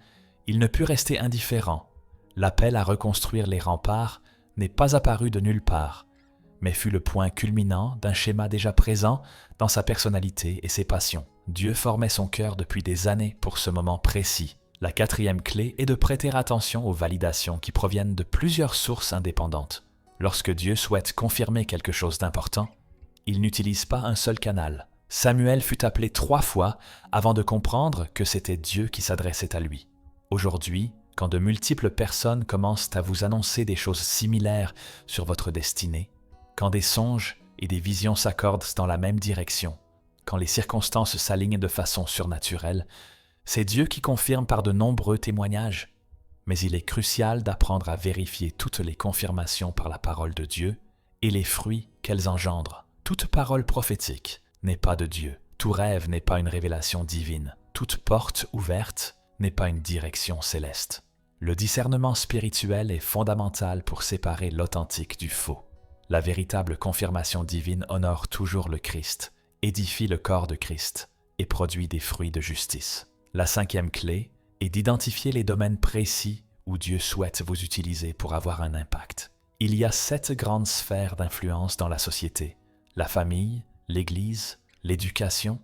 S1: il ne put rester indifférent. L'appel à reconstruire les remparts n'est pas apparu de nulle part, mais fut le point culminant d'un schéma déjà présent dans sa personnalité et ses passions. Dieu formait son cœur depuis des années pour ce moment précis. La quatrième clé est de prêter attention aux validations qui proviennent de plusieurs sources indépendantes. Lorsque Dieu souhaite confirmer quelque chose d'important, il n'utilise pas un seul canal. Samuel fut appelé 3 fois avant de comprendre que c'était Dieu qui s'adressait à lui. Aujourd'hui, quand de multiples personnes commencent à vous annoncer des choses similaires sur votre destinée, quand des songes et des visions s'accordent dans la même direction, quand les circonstances s'alignent de façon surnaturelle, c'est Dieu qui confirme par de nombreux témoignages. Mais il est crucial d'apprendre à vérifier toutes les confirmations par la parole de Dieu et les fruits qu'elles engendrent. Toute parole prophétique n'est pas de Dieu. Tout rêve n'est pas une révélation divine. Toute porte ouverte n'est pas une direction céleste. Le discernement spirituel est fondamental pour séparer l'authentique du faux. La véritable confirmation divine honore toujours le Christ, édifie le corps de Christ et produit des fruits de justice. La 5e clé est d'identifier les domaines précis où Dieu souhaite vous utiliser pour avoir un impact. Il y a 7 grandes sphères d'influence dans la société: la famille, l'Église, l'éducation,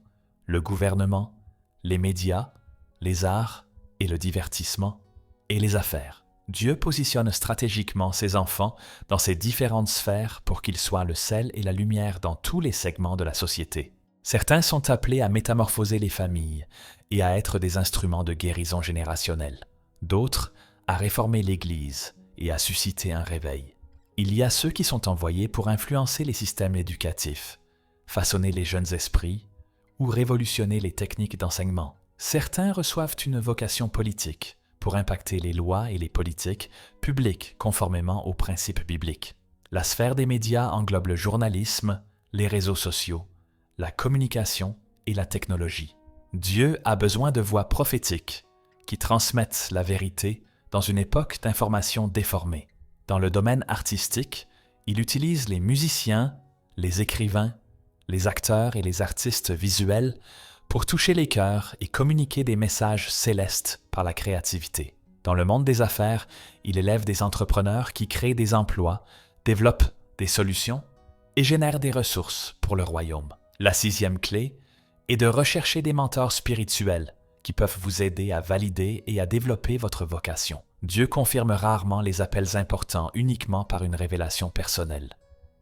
S1: le gouvernement, les médias, les arts et le divertissement, et les affaires. Dieu positionne stratégiquement ses enfants dans ces différentes sphères pour qu'ils soient le sel et la lumière dans tous les segments de la société. Certains sont appelés à métamorphoser les familles et à être des instruments de guérison générationnelle. D'autres, à réformer l'Église et à susciter un réveil. Il y a ceux qui sont envoyés pour influencer les systèmes éducatifs, façonner les jeunes esprits ou révolutionner les techniques d'enseignement. Certains reçoivent une vocation politique pour impacter les lois et les politiques publiques conformément aux principes bibliques. La sphère des médias englobe le journalisme, les réseaux sociaux, la communication et la technologie. Dieu a besoin de voix prophétiques qui transmettent la vérité dans une époque d'information déformée. Dans le domaine artistique, il utilise les musiciens, les écrivains, les acteurs et les artistes visuels pour toucher les cœurs et communiquer des messages célestes par la créativité. Dans le monde des affaires, il élève des entrepreneurs qui créent des emplois, développent des solutions et génèrent des ressources pour le royaume. La 6e clé est de rechercher des mentors spirituels qui peuvent vous aider à valider et à développer votre vocation. Dieu confirme rarement les appels importants uniquement par une révélation personnelle.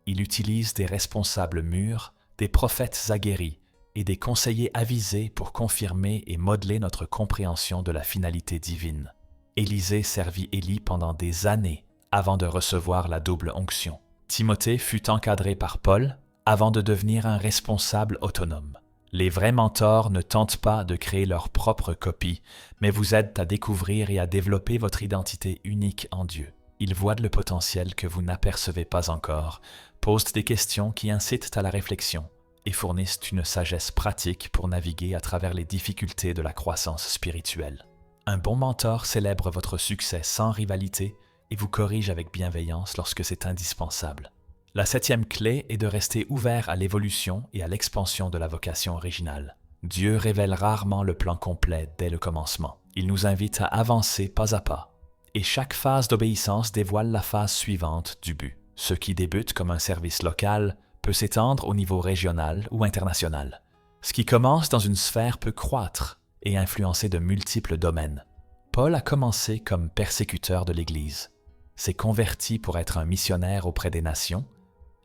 S1: Il utilise des responsables mûrs, des prophètes aguerris et des conseillers avisés pour confirmer et modeler notre compréhension de la finalité divine. Élisée servit Élie pendant des années avant de recevoir la double onction. Timothée fut encadré par Paul avant de devenir un responsable autonome. Les vrais mentors ne tentent pas de créer leur propre copie, mais vous aident à découvrir et à développer votre identité unique en Dieu. Ils voient le potentiel que vous n'apercevez pas encore, posent des questions qui incitent à la réflexion et fournissent une sagesse pratique pour naviguer à travers les difficultés de la croissance spirituelle. Un bon mentor célèbre votre succès sans rivalité et vous corrige avec bienveillance lorsque c'est indispensable. La 7e clé est de rester ouvert à l'évolution et à l'expansion de la vocation originale. Dieu révèle rarement le plan complet dès le commencement. Il nous invite à avancer pas à pas. Et chaque phase d'obéissance dévoile la phase suivante du but. Ce qui débute comme un service local peut s'étendre au niveau régional ou international. Ce qui commence dans une sphère peut croître et influencer de multiples domaines. Paul a commencé comme persécuteur de l'Église, s'est converti pour être un missionnaire auprès des nations,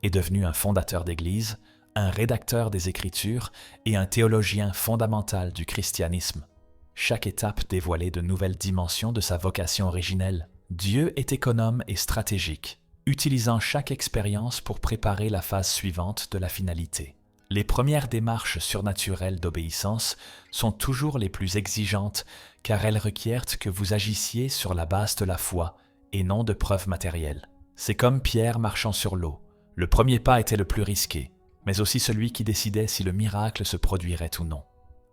S1: est devenu un fondateur d'Église, un rédacteur des Écritures et un théologien fondamental du christianisme. Chaque étape dévoilait de nouvelles dimensions de sa vocation originelle. Dieu est économe et stratégique, utilisant chaque expérience pour préparer la phase suivante de la finalité. Les premières démarches surnaturelles d'obéissance sont toujours les plus exigeantes car elles requièrent que vous agissiez sur la base de la foi et non de preuves matérielles. C'est comme Pierre marchant sur l'eau. Le premier pas était le plus risqué, mais aussi celui qui décidait si le miracle se produirait ou non.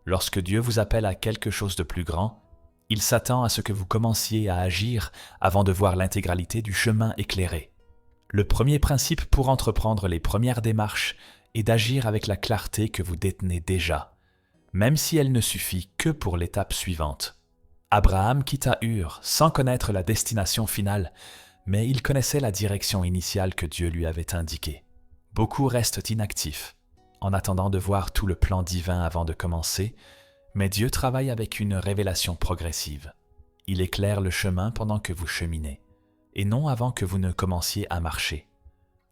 S1: Lorsque Dieu vous appelle à quelque chose de plus grand, il s'attend à ce que vous commenciez à agir avant de voir l'intégralité du chemin éclairé. Le premier principe pour entreprendre les premières démarches est d'agir avec la clarté que vous détenez déjà, même si elle ne suffit que pour l'étape suivante. Abraham quitta Ur sans connaître la destination finale, mais il connaissait la direction initiale que Dieu lui avait indiquée. Beaucoup restent inactifs, en attendant de voir tout le plan divin avant de commencer, mais Dieu travaille avec une révélation progressive. Il éclaire le chemin pendant que vous cheminez, et non avant que vous ne commenciez à marcher.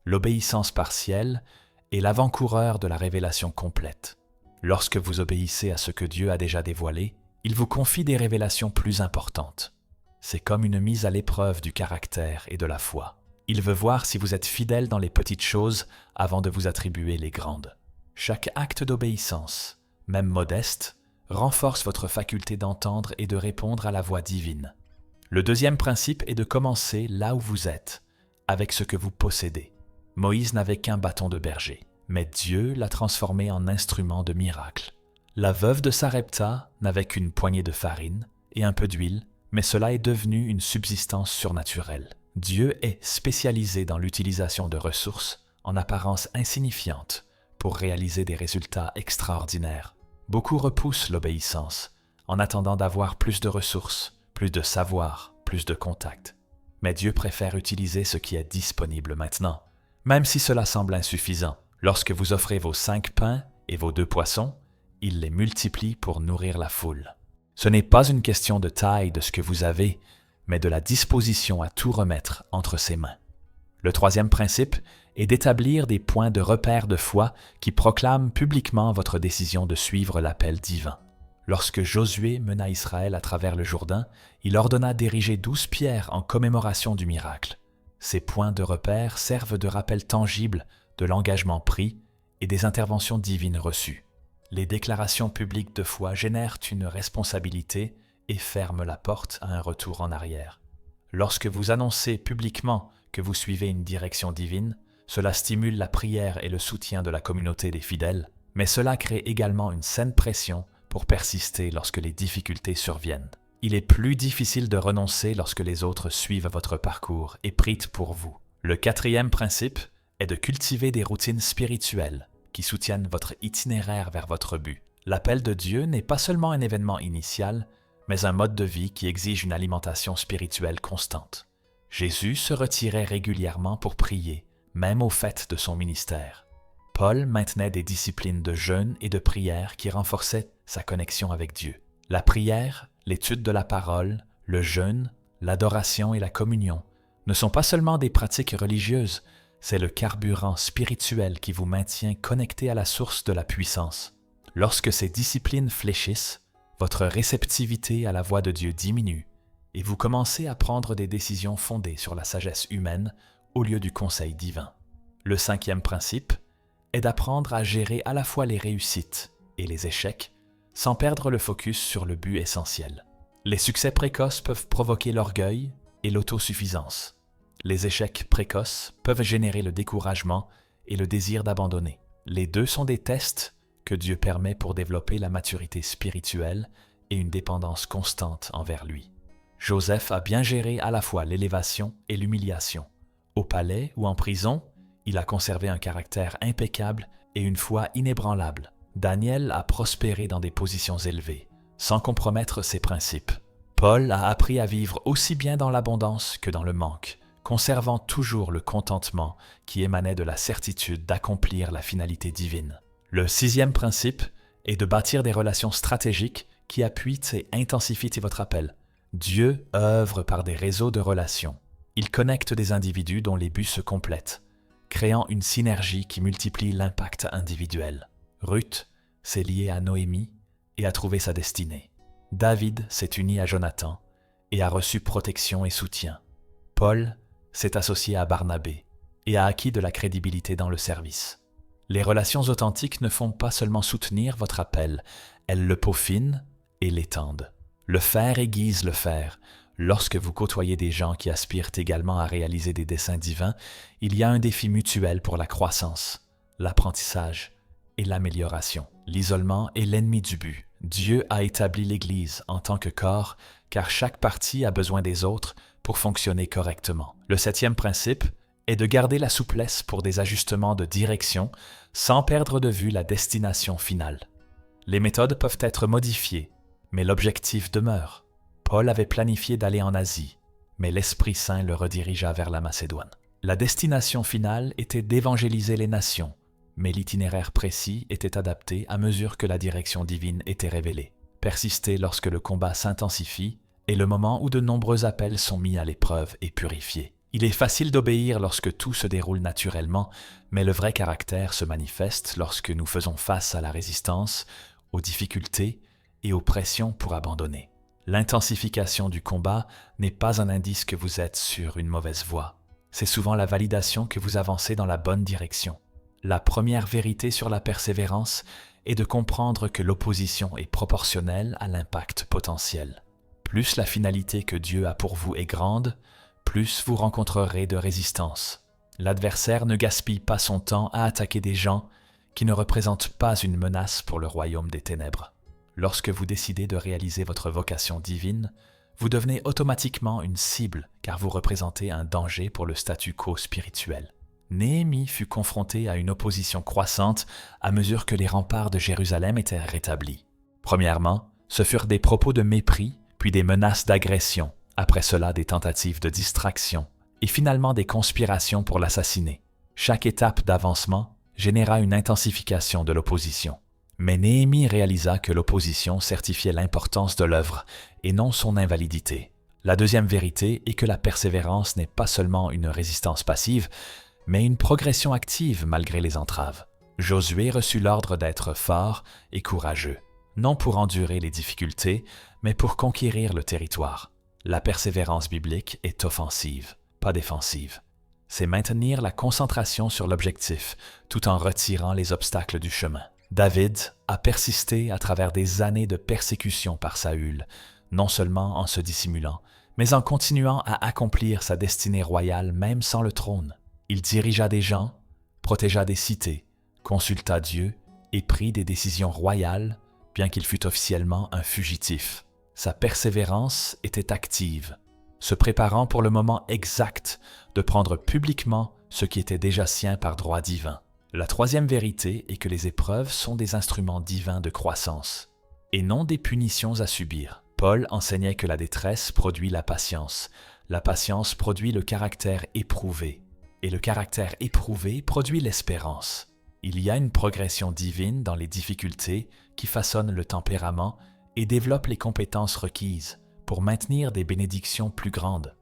S1: L'obéissance partielle est l'avant-coureur de la révélation complète. Lorsque vous obéissez à ce que Dieu a déjà dévoilé, il vous confie des révélations plus importantes. C'est comme une mise à l'épreuve du caractère et de la foi. Il veut voir si vous êtes fidèle dans les petites choses avant de vous attribuer les grandes. Chaque acte d'obéissance, même modeste, renforce votre faculté d'entendre et de répondre à la voix divine. Le deuxième principe est de commencer là où vous êtes, avec ce que vous possédez. Moïse n'avait qu'un bâton de berger, mais Dieu l'a transformé en instrument de miracle. La veuve de Sarepta n'avait qu'une poignée de farine et un peu d'huile, mais cela est devenu une subsistance surnaturelle. Dieu est spécialisé dans l'utilisation de ressources en apparence insignifiantes pour réaliser des résultats extraordinaires. Beaucoup repoussent l'obéissance en attendant d'avoir plus de ressources, plus de savoir, plus de contacts. Mais Dieu préfère utiliser ce qui est disponible maintenant, même si cela semble insuffisant. Lorsque vous offrez vos 5 pains et vos 2 poissons, il les multiplie pour nourrir la foule. Ce n'est pas une question de taille de ce que vous avez, mais de la disposition à tout remettre entre ses mains. Le troisième principe est d'établir des points de repère de foi qui proclament publiquement votre décision de suivre l'appel divin. Lorsque Josué mena Israël à travers le Jourdain, il ordonna d'ériger 12 pierres en commémoration du miracle. Ces points de repère servent de rappel tangible de l'engagement pris et des interventions divines reçues. Les déclarations publiques de foi génèrent une responsabilité et ferment la porte à un retour en arrière. Lorsque vous annoncez publiquement que vous suivez une direction divine, cela stimule la prière et le soutien de la communauté des fidèles, mais cela crée également une saine pression pour persister lorsque les difficultés surviennent. Il est plus difficile de renoncer lorsque les autres suivent votre parcours et prient pour vous. Le quatrième principe est de cultiver des routines spirituelles qui soutiennent votre itinéraire vers votre but. L'appel de Dieu n'est pas seulement un événement initial, mais un mode de vie qui exige une alimentation spirituelle constante. Jésus se retirait régulièrement pour prier, même au fait de son ministère. Paul maintenait des disciplines de jeûne et de prière qui renforçaient sa connexion avec Dieu. La prière, l'étude de la parole, le jeûne, l'adoration et la communion ne sont pas seulement des pratiques religieuses, c'est le carburant spirituel qui vous maintient connecté à la source de la puissance. Lorsque ces disciplines fléchissent, votre réceptivité à la voix de Dieu diminue et vous commencez à prendre des décisions fondées sur la sagesse humaine au lieu du conseil divin. Le cinquième principe est d'apprendre à gérer à la fois les réussites et les échecs sans perdre le focus sur le but essentiel. Les succès précoces peuvent provoquer l'orgueil et l'autosuffisance. Les échecs précoces peuvent générer le découragement et le désir d'abandonner. Les deux sont des tests que Dieu permet pour développer la maturité spirituelle et une dépendance constante envers lui. Joseph a bien géré à la fois l'élévation et l'humiliation. Au palais ou en prison, il a conservé un caractère impeccable et une foi inébranlable. Daniel a prospéré dans des positions élevées, sans compromettre ses principes. Paul a appris à vivre aussi bien dans l'abondance que dans le manque, conservant toujours le contentement qui émanait de la certitude d'accomplir la finalité divine. Le sixième principe est de bâtir des relations stratégiques qui appuient et intensifient votre appel. Dieu œuvre par des réseaux de relations. Il connecte des individus dont les buts se complètent, créant une synergie qui multiplie l'impact individuel. Ruth s'est liée à Noémie et a trouvé sa destinée. David s'est uni à Jonathan et a reçu protection et soutien. Paul s'est associé à Barnabé et a acquis de la crédibilité dans le service. Les relations authentiques ne font pas seulement soutenir votre appel, elles le peaufinent et l'étendent. Le fer aiguise le fer. Lorsque vous côtoyez des gens qui aspirent également à réaliser des desseins divins, il y a un défi mutuel pour la croissance, l'apprentissage et l'amélioration. L'isolement est l'ennemi du but. Dieu a établi l'Église en tant que corps, car chaque partie a besoin des autres pour fonctionner correctement. Le septième principe est de garder la souplesse pour des ajustements de direction sans perdre de vue la destination finale. Les méthodes peuvent être modifiées, mais l'objectif demeure. Paul avait planifié d'aller en Asie, mais l'Esprit Saint le redirigea vers la Macédoine. La destination finale était d'évangéliser les nations, mais l'itinéraire précis était adapté à mesure que la direction divine était révélée. Persister lorsque le combat s'intensifie est le moment où de nombreux appels sont mis à l'épreuve et purifiés. Il est facile d'obéir lorsque tout se déroule naturellement, mais le vrai caractère se manifeste lorsque nous faisons face à la résistance, aux difficultés et aux pressions pour abandonner. L'intensification du combat n'est pas un indice que vous êtes sur une mauvaise voie. C'est souvent la validation que vous avancez dans la bonne direction. La première vérité sur la persévérance est de comprendre que l'opposition est proportionnelle à l'impact potentiel. Plus la finalité que Dieu a pour vous est grande, plus vous rencontrerez de résistance. L'adversaire ne gaspille pas son temps à attaquer des gens qui ne représentent pas une menace pour le royaume des ténèbres. Lorsque vous décidez de réaliser votre vocation divine, vous devenez automatiquement une cible car vous représentez un danger pour le statu quo spirituel. Néhémie fut confronté à une opposition croissante à mesure que les remparts de Jérusalem étaient rétablis. Premièrement, ce furent des propos de mépris, puis des menaces d'agression, après cela des tentatives de distraction, et finalement des conspirations pour l'assassiner. Chaque étape d'avancement généra une intensification de l'opposition. Mais Néhémie réalisa que l'opposition certifiait l'importance de l'œuvre et non son invalidité. La deuxième vérité est que la persévérance n'est pas seulement une résistance passive, mais une progression active malgré les entraves. Josué reçut l'ordre d'être fort et courageux, non pour endurer les difficultés, mais pour conquérir le territoire. La persévérance biblique est offensive, pas défensive. C'est maintenir la concentration sur l'objectif, tout en retirant les obstacles du chemin. David a persisté à travers des années de persécution par Saül, non seulement en se dissimulant, mais en continuant à accomplir sa destinée royale même sans le trône. Il dirigea des gens, protégea des cités, consulta Dieu et prit des décisions royales, bien qu'il fût officiellement un fugitif. Sa persévérance était active, se préparant pour le moment exact de prendre publiquement ce qui était déjà sien par droit divin. La troisième vérité est que les épreuves sont des instruments divins de croissance, et non des punitions à subir. Paul enseignait que la détresse produit la patience produit le caractère éprouvé, et le caractère éprouvé produit l'espérance. Il y a une progression divine dans les difficultés qui façonnent le tempérament et développe les compétences requises pour maintenir des bénédictions plus grandes.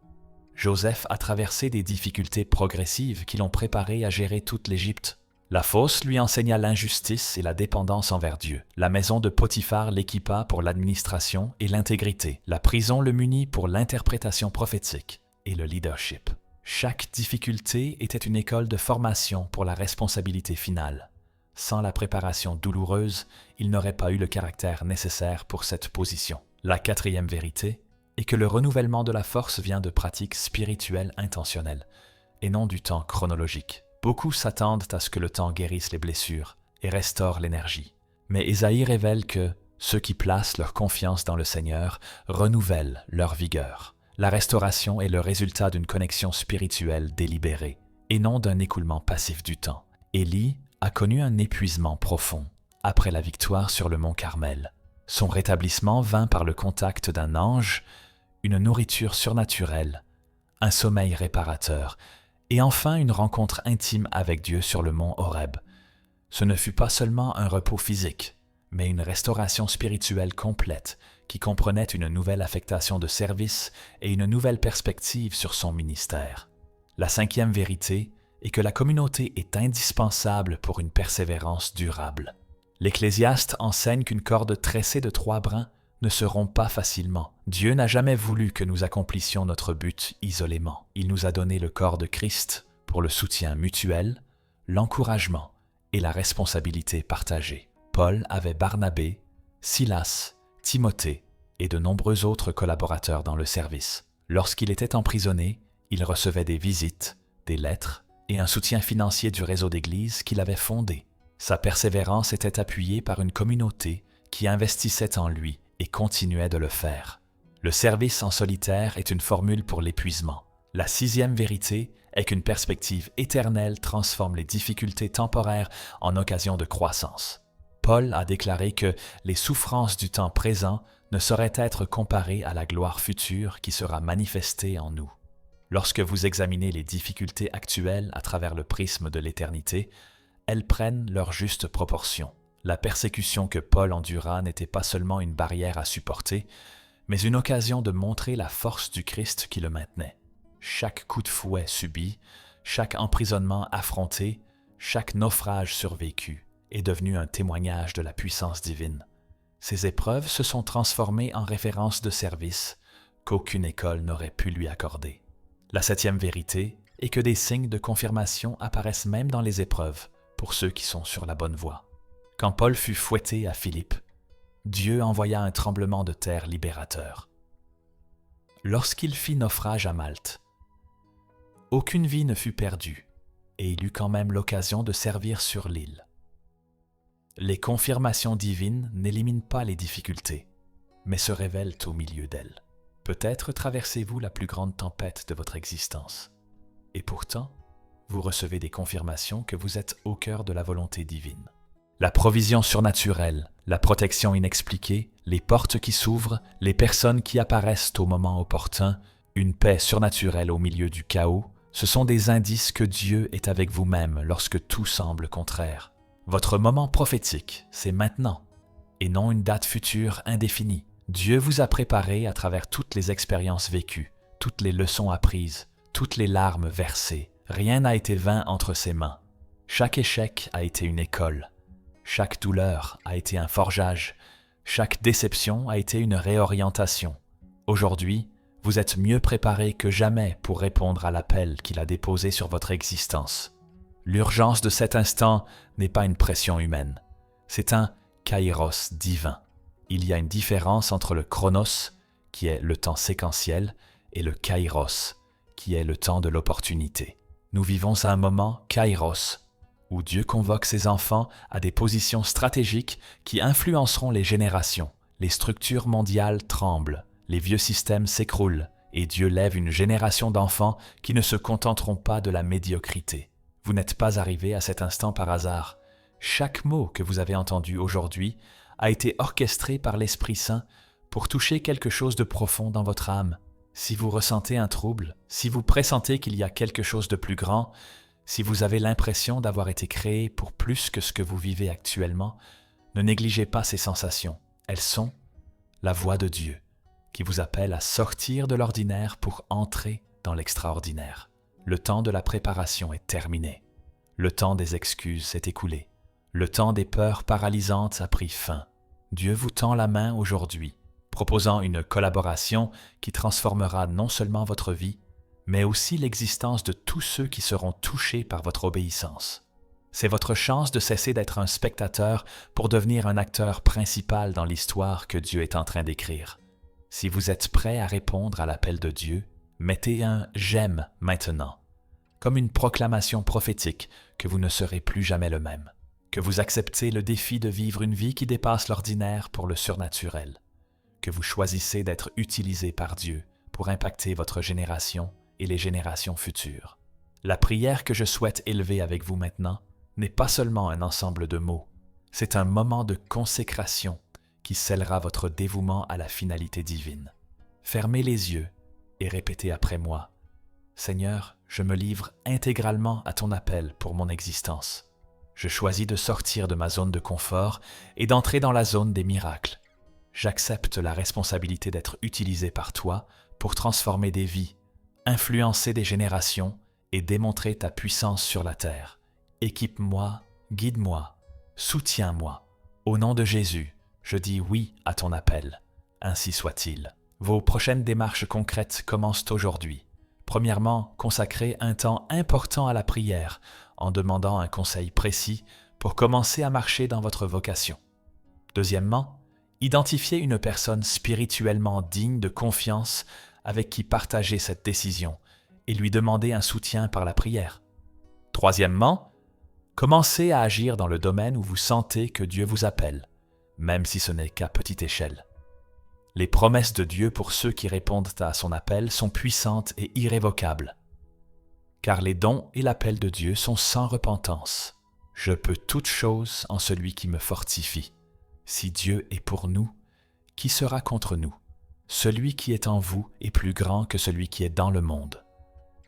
S1: Joseph a traversé des difficultés progressives qui l'ont préparé à gérer toute l'Égypte. La fosse lui enseigna l'injustice et la dépendance envers Dieu. La maison de Potiphar l'équipa pour l'administration et l'intégrité. La prison le munit pour l'interprétation prophétique et le leadership. Chaque difficulté était une école de formation pour la responsabilité finale. Sans la préparation douloureuse, il n'aurait pas eu le caractère nécessaire pour cette position. La quatrième vérité est que le renouvellement de la force vient de pratiques spirituelles intentionnelles et non du temps chronologique. Beaucoup s'attendent à ce que le temps guérisse les blessures et restaure l'énergie. Mais Ésaïe révèle que ceux qui placent leur confiance dans le Seigneur renouvellent leur vigueur. La restauration est le résultat d'une connexion spirituelle délibérée et non d'un écoulement passif du temps. Élie a connu un épuisement profond après la victoire sur le mont Carmel. Son rétablissement vint par le contact d'un ange, une nourriture surnaturelle, un sommeil réparateur, et enfin une rencontre intime avec Dieu sur le mont Horeb. Ce ne fut pas seulement un repos physique, mais une restauration spirituelle complète qui comprenait une nouvelle affectation de service et une nouvelle perspective sur son ministère. La cinquième vérité est que la communauté est indispensable pour une persévérance durable. L'Ecclésiaste enseigne qu'une corde tressée de 3 brins ne se rompt pas facilement. Dieu n'a jamais voulu que nous accomplissions notre but isolément. Il nous a donné le corps de Christ pour le soutien mutuel, l'encouragement et la responsabilité partagée. Paul avait Barnabé, Silas, Timothée et de nombreux autres collaborateurs dans le service. Lorsqu'il était emprisonné, il recevait des visites, des lettres et un soutien financier du réseau d'église qu'il avait fondé. Sa persévérance était appuyée par une communauté qui investissait en lui et continuait de le faire. Le service en solitaire est une formule pour l'épuisement. La 6e vérité est qu'une perspective éternelle transforme les difficultés temporaires en occasion de croissance. Paul a déclaré que les souffrances du temps présent ne sauraient être comparées à la gloire future qui sera manifestée en nous. Lorsque vous examinez les difficultés actuelles à travers le prisme de l'éternité, elles prennent leur juste proportion. La persécution que Paul endura n'était pas seulement une barrière à supporter, mais une occasion de montrer la force du Christ qui le maintenait. Chaque coup de fouet subi, chaque emprisonnement affronté, chaque naufrage survécu est devenu un témoignage de la puissance divine. Ces épreuves se sont transformées en références de service qu'aucune école n'aurait pu lui accorder. La 7e vérité est que des signes de confirmation apparaissent même dans les épreuves pour ceux qui sont sur la bonne voie. Quand Paul fut fouetté à Philippe, Dieu envoya un tremblement de terre libérateur. Lorsqu'il fit naufrage à Malte, aucune vie ne fut perdue et il eut quand même l'occasion de servir sur l'île. Les confirmations divines n'éliminent pas les difficultés, mais se révèlent au milieu d'elles. Peut-être traversez-vous la plus grande tempête de votre existence, et pourtant, vous recevez des confirmations que vous êtes au cœur de la volonté divine. La provision surnaturelle, la protection inexpliquée, les portes qui s'ouvrent, les personnes qui apparaissent au moment opportun, une paix surnaturelle au milieu du chaos, ce sont des indices que Dieu est avec vous-même lorsque tout semble contraire. Votre moment prophétique, c'est maintenant, et non une date future indéfinie. Dieu vous a préparé à travers toutes les expériences vécues, toutes les leçons apprises, toutes les larmes versées. Rien n'a été vain entre ses mains. Chaque échec a été une école. Chaque douleur a été un forgeage. Chaque déception a été une réorientation. Aujourd'hui, vous êtes mieux préparé que jamais pour répondre à l'appel qu'il a déposé sur votre existence. L'urgence de cet instant n'est pas une pression humaine. C'est un kairos divin. Il y a une différence entre le chronos, qui est le temps séquentiel, et le kairos, qui est le temps de l'opportunité. Nous vivons à un moment kairos, où Dieu convoque ses enfants à des positions stratégiques qui influenceront les générations. Les structures mondiales tremblent, les vieux systèmes s'écroulent, et Dieu lève une génération d'enfants qui ne se contenteront pas de la médiocrité. Vous n'êtes pas arrivé à cet instant par hasard. Chaque mot que vous avez entendu aujourd'hui a été orchestré par l'Esprit Saint pour toucher quelque chose de profond dans votre âme. Si vous ressentez un trouble, si vous pressentez qu'il y a quelque chose de plus grand, si vous avez l'impression d'avoir été créé pour plus que ce que vous vivez actuellement, ne négligez pas ces sensations. Elles sont la voix de Dieu qui vous appelle à sortir de l'ordinaire pour entrer dans l'extraordinaire. Le temps de la préparation est terminé. Le temps des excuses s'est écoulé. Le temps des peurs paralysantes a pris fin. Dieu vous tend la main aujourd'hui, proposant une collaboration qui transformera non seulement votre vie, mais aussi l'existence de tous ceux qui seront touchés par votre obéissance. C'est votre chance de cesser d'être un spectateur pour devenir un acteur principal dans l'histoire que Dieu est en train d'écrire. Si vous êtes prêt à répondre à l'appel de Dieu, mettez un « j'aime » maintenant, comme une proclamation prophétique que vous ne serez plus jamais le même, que vous acceptez le défi de vivre une vie qui dépasse l'ordinaire pour le surnaturel, que vous choisissez d'être utilisé par Dieu pour impacter votre génération et les générations futures. La prière que je souhaite élever avec vous maintenant n'est pas seulement un ensemble de mots, c'est un moment de consécration qui scellera votre dévouement à la finalité divine. Fermez les yeux et répétez après moi: Seigneur, je me livre intégralement à ton appel pour mon existence. Je choisis de sortir de ma zone de confort et d'entrer dans la zone des miracles. J'accepte la responsabilité d'être utilisé par toi pour transformer des vies, influencer des générations et démontrer ta puissance sur la terre. Équipe-moi, guide-moi, soutiens-moi. Au nom de Jésus, je dis oui à ton appel. Ainsi soit-il. Vos prochaines démarches concrètes commencent aujourd'hui. Premièrement, consacrez un temps important à la prière en demandant un conseil précis pour commencer à marcher dans votre vocation. Deuxièmement, identifiez une personne spirituellement digne de confiance avec qui partager cette décision et lui demander un soutien par la prière. Troisièmement, commencez à agir dans le domaine où vous sentez que Dieu vous appelle, même si ce n'est qu'à petite échelle. Les promesses de Dieu pour ceux qui répondent à son appel sont puissantes et irrévocables, car les dons et l'appel de Dieu sont sans repentance. Je peux toutes choses en celui qui me fortifie. Si Dieu est pour nous, qui sera contre nous? Celui qui est en vous est plus grand que celui qui est dans le monde.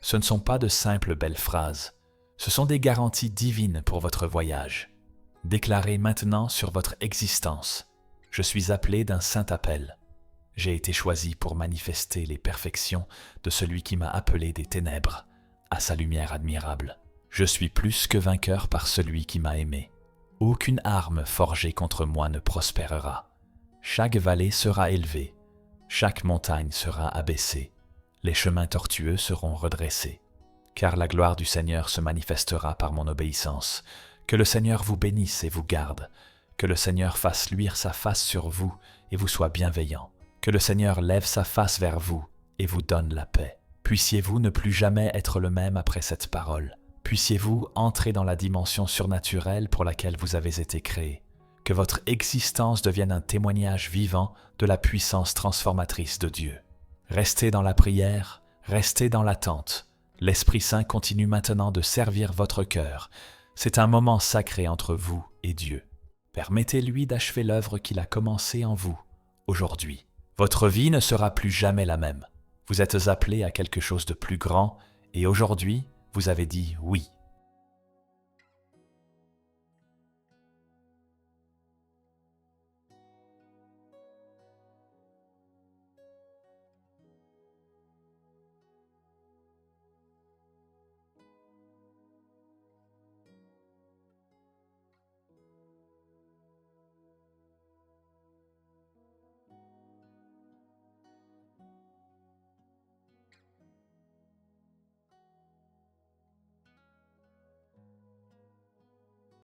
S1: Ce ne sont pas de simples belles phrases, ce sont des garanties divines pour votre voyage. Déclarez maintenant sur votre existence: je suis appelé d'un saint appel. J'ai été choisi pour manifester les perfections de celui qui m'a appelé des ténèbres à sa lumière admirable. Je suis plus que vainqueur par celui qui m'a aimé. Aucune arme forgée contre moi ne prospérera. Chaque vallée sera élevée, chaque montagne sera abaissée, les chemins tortueux seront redressés. Car la gloire du Seigneur se manifestera par mon obéissance. Que le Seigneur vous bénisse et vous garde. Que le Seigneur fasse luire sa face sur vous et vous soit bienveillant. Que le Seigneur lève sa face vers vous et vous donne la paix. Puissiez-vous ne plus jamais être le même après cette parole. Puissiez-vous entrer dans la dimension surnaturelle pour laquelle vous avez été créé. Que votre existence devienne un témoignage vivant de la puissance transformatrice de Dieu. Restez dans la prière, restez dans l'attente. L'Esprit Saint continue maintenant de servir votre cœur. C'est un moment sacré entre vous et Dieu. Permettez-lui d'achever l'œuvre qu'il a commencée en vous, aujourd'hui. Votre vie ne sera plus jamais la même. Vous êtes appelé à quelque chose de plus grand et aujourd'hui, vous avez dit oui.